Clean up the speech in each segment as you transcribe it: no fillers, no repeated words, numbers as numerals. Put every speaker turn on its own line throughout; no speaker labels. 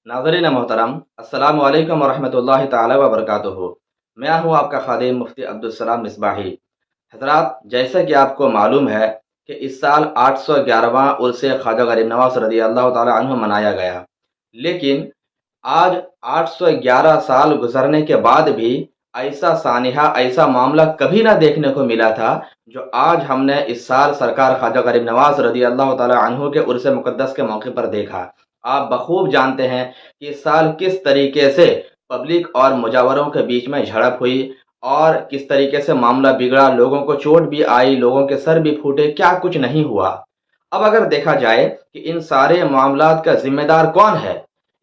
नाज़रीन मोहतरम, अस्सलामु अलैकुम वरहमतुल्लाहि ताला व बरकातुहू। मैं हूँ आपका खादिम मुफ्ती अब्दुल मिसबाही। हज़रात, जैसा कि आपको मालूम है कि इस साल 811वां उर्स ख्वाजा गरीब नवाज रज़ी अल्लाह ताला अन्हु मनाया गया। लेकिन आज 811 साल गुजरने के बाद भी ऐसा सानिहा, ऐसा मामला कभी ना देखने को मिला था जो आज हमने इस साल सरकार ख्वाजा गरीब नवाज रज़ी अल्लाह ताला अन्हु के उर्स मुक़द्दस के मौके पर देखा। आप बखूब जानते हैं कि इस साल किस तरीके से पब्लिक और मुजावरों के बीच में झड़प हुई और किस तरीके से मामला बिगड़ा, लोगों को चोट भी आई, लोगों के सर भी फूटे, क्या कुछ नहीं हुआ। अब अगर देखा जाए कि इन सारे मामलात का जिम्मेदार कौन है,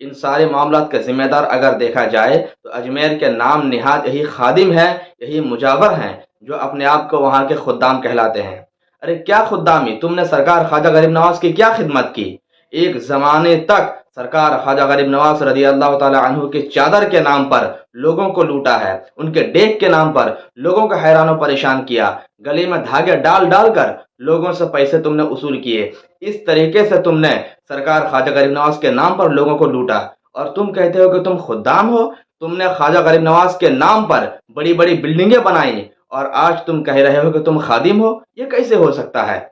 इन सारे मामलात का जिम्मेदार अगर देखा जाए तो अजमेर के नाम निहाद यही खादिम है, यही मुजावर हैं जो अपने आप को वहाँ के खुद्दाम कहलाते हैं। अरे क्या खुद्दामी, तुमने सरकार ख्वाजा गरीब नवाज की क्या खिदमत की। एक ज़माने तक सरकार ख्वाजा गरीब नवाज रज़ी अल्लाह ताला अन्हु की चादर के नाम पर लोगों को लूटा है, उनके डेक के नाम पर लोगों को हैरान और परेशान किया, गले में धागे डाल डाल कर लोगों से पैसे तुमने उसूल किए। इस तरीके से तुमने सरकार ख्वाजा गरीब नवाज के नाम पर लोगों को लूटा और तुम कहते हो कि तुम खुद्दाम हो। तुमने ख्वाजा गरीब नवाज के नाम पर बड़ी बड़ी बिल्डिंगें बनाई और आज तुम कह रहे हो कि तुम खादिम हो। ये कैसे हो सकता है?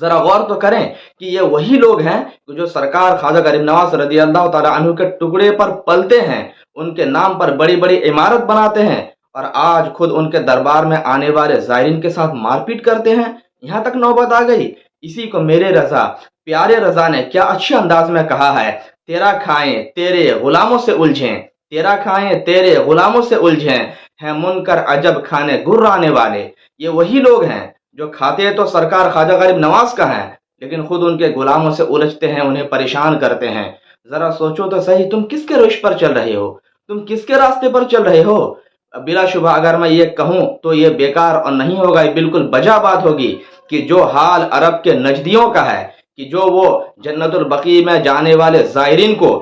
जरा गौर तो करें कि ये वही लोग हैं जो सरकार ख्वाजा गरीब नवाज रज़ी अल्लाह ताला अन्हु के टुकड़े पर पलते हैं, उनके नाम पर बड़ी बड़ी इमारत बनाते हैं और आज खुद उनके दरबार में आने वाले ज़ायरीन के साथ मारपीट करते हैं। यहाँ तक नौबत आ गई। इसी को मेरे रज़ा, प्यारे रज़ा ने क्या अच्छे अंदाज में कहा है, तेरा खाएं तेरे गुलामों से उलझें, तेरा खाएं तेरे गुलामों से उलझें, हैं मुनकर अजब खाने गुर्राने वाले। ये वही लोग हैं जो खाते तो सरकार ख्वाजा गरीब नवाज का है, लेकिन खुद उनके गुलामों से उलझते हैं, उन्हें परेशान करते हैं। जरा सोचो तो सही, तुम किसके रुश पर चल रहे हो, तुम किसके रास्ते पर चल रहे हो। बिला शुबा अगर मैं ये कहूँ तो ये बेकार और नहीं होगा, ये बिल्कुल बजा बात होगी कि जो हाल अरब के नजदियों का है कि जो वो जन्नतुल बकी में जाने वाले ज़ायरीन को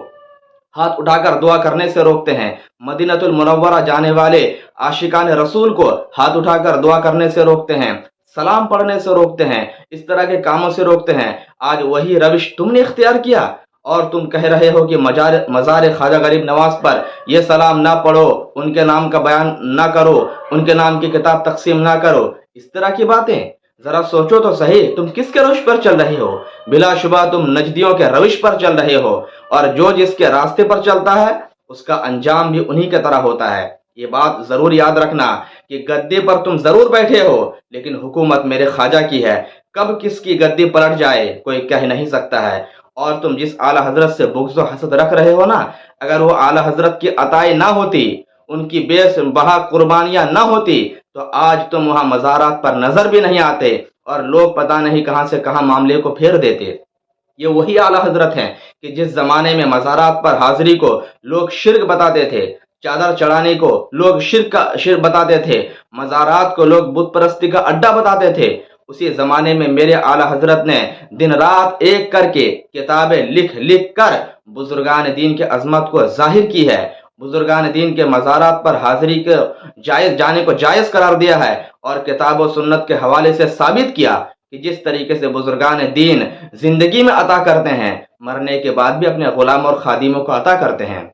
हाथ उठाकर दुआ करने से रोकते हैं, मदीनतुल मुनव्वरा जाने वाले आशिकान रसूल को हाथ उठाकर दुआ करने से रोकते हैं, सलाम पढ़ने से रोकते हैं, इस तरह के कामों से रोकते हैं। आज वही रविश तुमने इख्तियार किया और तुम कह रहे हो कि मज़ार ख्वाजा गरीब नवाज पर यह सलाम ना पढ़ो, उनके नाम का बयान ना करो, उनके नाम की किताब तकसीम ना करो। इस तरह की बातें, जरा सोचो तो सही, तुम किसके रविश पर चल रहे हो। बिलाशुबा तुम नजदियों के रविश पर चल रहे हो और जो जिसके रास्ते पर चलता है उसका अंजाम भी उन्हीं के तरह होता है। ये बात जरूर याद रखना कि गद्दी पर तुम जरूर बैठे हो, लेकिन हुकूमत मेरे ख्वाजा की है। कब किसकी गद्दी पलट जाए कोई कह नहीं सकता है। और तुम जिस आला हजरत से बुग़्ज़ व हसद रख रहे हो ना, अगर वो आला हजरत की अताई ना होती, उनकी बेसबहा कुर्बानियां ना होती, तो आज तुम वहां मज़ारात पर नजर भी नहीं आते और लोग पता नहीं कहां से कहां मामले को फेर देते। ये वही आला हजरत हैं कि जिस जमाने में मज़ारात पर हाजिरी को लोग शिर्क बताते थे, चादर चढ़ाने को लोग शिर्क बताते थे, मज़ारात को लोग बुत परस्ती का अड्डा बताते थे, उसी ज़माने में मेरे आला हजरत ने दिन रात एक करके किताबें लिख लिख कर बुजुर्गान दीन के अजमत को जाहिर की है। बुजुर्गान दीन के मज़ारात पर हाजिरी के जाने को जायज़ करार दिया है और किताब व सुन्नत के हवाले से साबित किया कि जिस तरीके से बुजुर्गान दीन जिंदगी में अता करते हैं, मरने के बाद भी अपने गुलाम और खादिमों को अता करते हैं।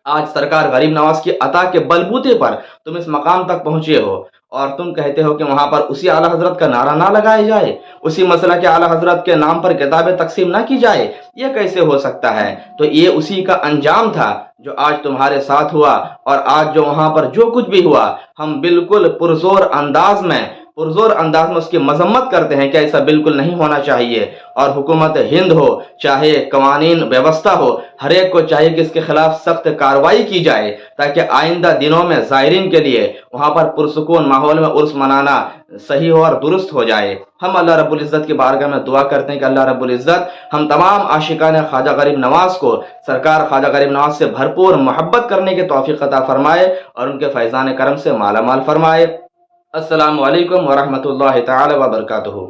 आज सरकार गरीब नवाज की अता के बलबूते पर तुम इस मकाम तक पहुंचे हो और तुम कहते हो कि वहां पर उसी आला हजरत का नारा ना लगाया जाए, उसी मसला के आला हजरत के नाम पर किताबें तकसीम ना की जाए। ये कैसे हो सकता है? तो ये उसी का अंजाम था जो आज तुम्हारे साथ हुआ और आज जो वहां पर जो कुछ भी हुआ, हम बिल्कुल पुरजोर अंदाज में उसकी मजम्मत करते हैं कि ऐसा बिल्कुल नहीं होना चाहिए। और हुकूमत हिंद हो चाहे कवानीन व्यवस्था हो, हर एक को चाहिए कि इसके खिलाफ सख्त कार्रवाई की जाए ताकि आइंदा दिनों में ज़ायरीन के लिए वहां पर पुरसुकून माहौल में उर्स मनाना सही हो और दुरुस्त हो जाए। हम अल्लाह रब्बुल इज़्ज़त की बारगाह में दुआ करते हैं कि अल्लाह रब्बुल इज़्ज़त हम तमाम आशिकान ख्वाजा गरीब नवाज को सरकार ख्वाजा गरीब नवाज से भरपूर मोहब्बत करने की तौफीक अता फरमाए और उनके फैज़ान करम से माला माल फरमाए। अस्सलामु अलैकुम वरहमतुल्लाहि ताला व बरकातुहू।